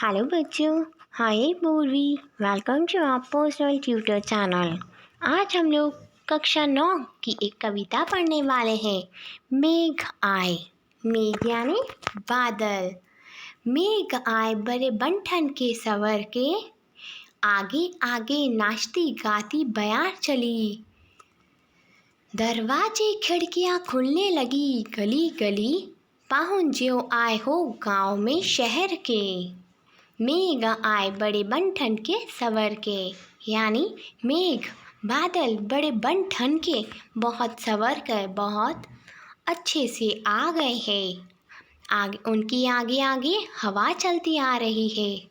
Hello बच्चों, hi Purvi. Welcome to our personal tutor channel. आज हम लोग कक्षा 9 की एक कविता पढ़ने वाले हैं। मेघ आए। मेघ यानी बादल। मेघ आए बड़े बन-ठन के सवर के, आगे आगे नाचती गाती बयार चली। दरवाजे खिड़कियां खुलने लगी गली गली, पाहुन ज्यों आए हो गाँव में शहर के। मेघ आए बड़े बन ठन के सवर के, यानी मेघ बादल बड़े बन ठन के बहुत सवर कर बहुत अच्छे से आ गए हैं। आगे उनकी आगे आगे हवा चलती आ रही है।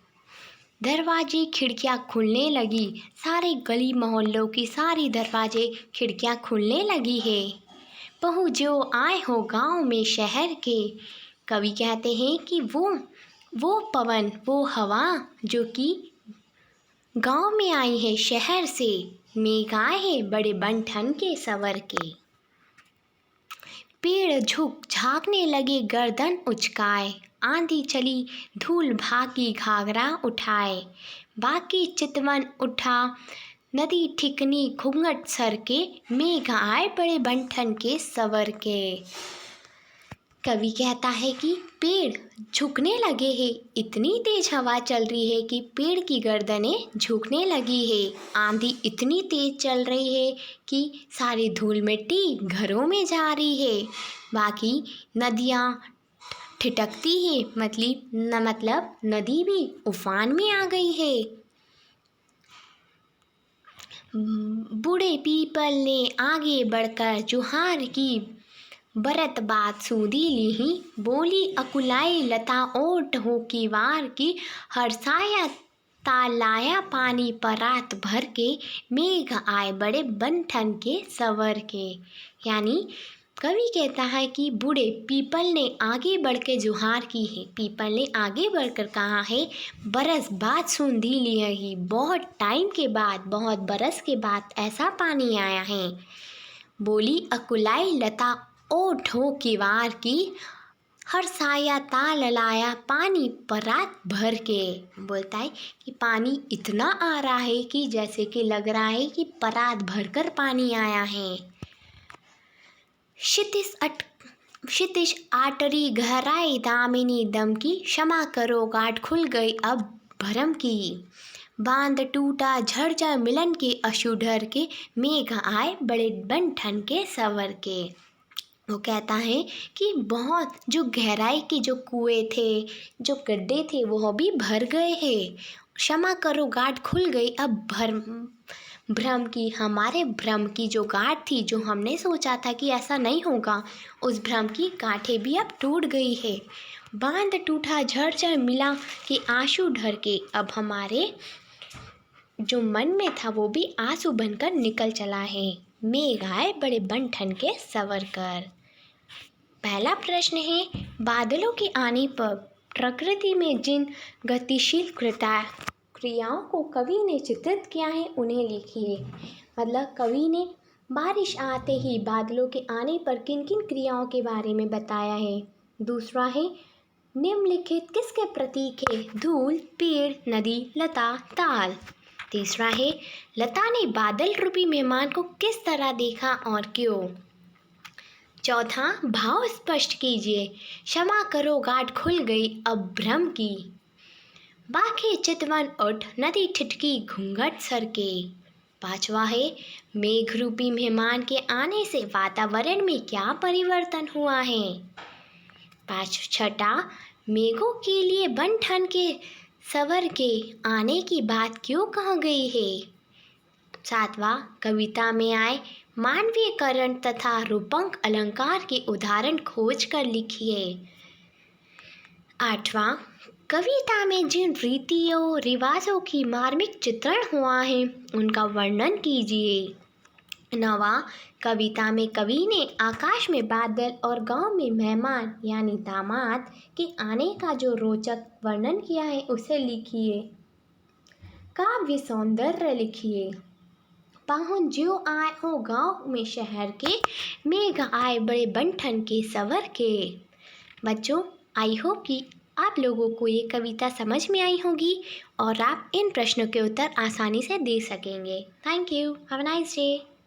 दरवाजे खिड़कियां खुलने लगी, सारे गली मोहल्लों की सारी दरवाजे खिड़कियां खुलने लगी है। बहू जो आए हो गांव में शहर के। कवि कहते हैं कि वो पवन, वो हवा जो कि गांव में आई है शहर से। मेघ आए हैं बड़े बन ठन के सवर के। पेड़ झुक झाँकने लगे गर्दन उचकाए, आंधी चली धूल भागी घाघरा उठाए। बाकी चितवन उठा नदी ठिकनी घूंघट सर के, मेघ आए बड़े बन ठन के सवर के। कवि कहता है कि पेड़ झुकने लगे हैं, इतनी तेज हवा चल रही है कि पेड़ की गर्दनें झुकने लगी है। आंधी इतनी तेज चल रही है कि सारी धूल मिट्टी घरों में जा रही है। बाकी नदियाँ ठिठकती है, मतलब नदी भी उफान में आ गई है। बूढ़े पीपल ने आगे बढ़कर जुहार की, बरत बात सूधी लीही, बोली अकुलाई लता ओट हो की वार की। हरसाया तालाया पानी परात भर के, मेघ आए बड़े बन ठन के सवर के। यानी कवि कहता है कि बूढ़े पीपल ने आगे बढ़ के जुहार की है। पीपल ने आगे बढ़कर कहा है, बरस बाद सूंधी ली, बहुत टाइम के बाद, बहुत बरस के बाद ऐसा पानी आया है। बोली अकुलाई लता ओठ हो किवार की, हर साया ताल लाया पानी परात भर के। बोलता है कि पानी इतना आ रहा है कि जैसे कि लग रहा है कि परात भरकर पानी आया है। क्षितिज आटरी गहराई दामिनी दम की, क्षमा करो गाठ खुल गई अब भरम की। बांध टूटा झरझर मिलन के अशुडर के, मेघ आए बड़े बन ठन के सवर के। वो कहता है कि बहुत जो गहराई के जो कुएं थे, जो गड्ढे थे, वो भी भर गए हैं। क्षमा करो गांठ खुल गई अब भ्रम की, हमारे भ्रम की जो गांठ थी, जो हमने सोचा था कि ऐसा नहीं होगा, उस भ्रम की गांठें भी अब टूट गई है। बांध टूटा झरझर मिला के आंसू ढर के, अब हमारे जो मन में था वो भी आंसू बनकर निकल चला है। मेघ आए बड़े बन ठन के सवर कर। पहला प्रश्न है, बादलों के आने पर प्रकृति में जिन गतिशील क्रियाओं को कवि ने चित्रित किया है उन्हें लिखिए। मतलब कवि ने बारिश आते ही बादलों के आने पर किन किन क्रियाओं के बारे में बताया है। दूसरा है, निम्नलिखित किसके प्रतीक है। धूल, पेड़, नदी, लता, ताल। तीसरा है, लता ने बादल रूपी मेहमान को किस तरह देखा और क्यों। चौथा, भाव स्पष्ट कीजिए। क्षमा करो गांठ खुल गई अब भ्रम की। बाकी चितवन उठ नदी ठिठकी घूंघट सर के। पांचवा है, मेघ रूपी मेहमान के आने से वातावरण में क्या परिवर्तन हुआ है। छठा, मेघों के लिए बन ठन के सवर के आने की बात क्यों कह गई है। सातवां, कविता में आए मानवीयकरण तथा रूपक अलंकार के उदाहरण खोज कर लिखिए। आठवां, कविता में जिन रीतियों रिवाजों की मार्मिक चित्रण हुआ है उनका वर्णन कीजिए। नौवां, कविता में कवि ने आकाश में बादल और गांव में मेहमान यानी दामाद के आने का जो रोचक वर्णन किया है उसे लिखिए। काव्य सौंदर्य लिखिए। पाहुन ज्यों आए हो गाँव में शहर के, मेघ आए बड़े बन ठन के सवर के। बच्चों, आई होप कि आप लोगों को ये कविता समझ में आई होगी और आप इन प्रश्नों के उत्तर आसानी से दे सकेंगे। Thank you. Have a nice day.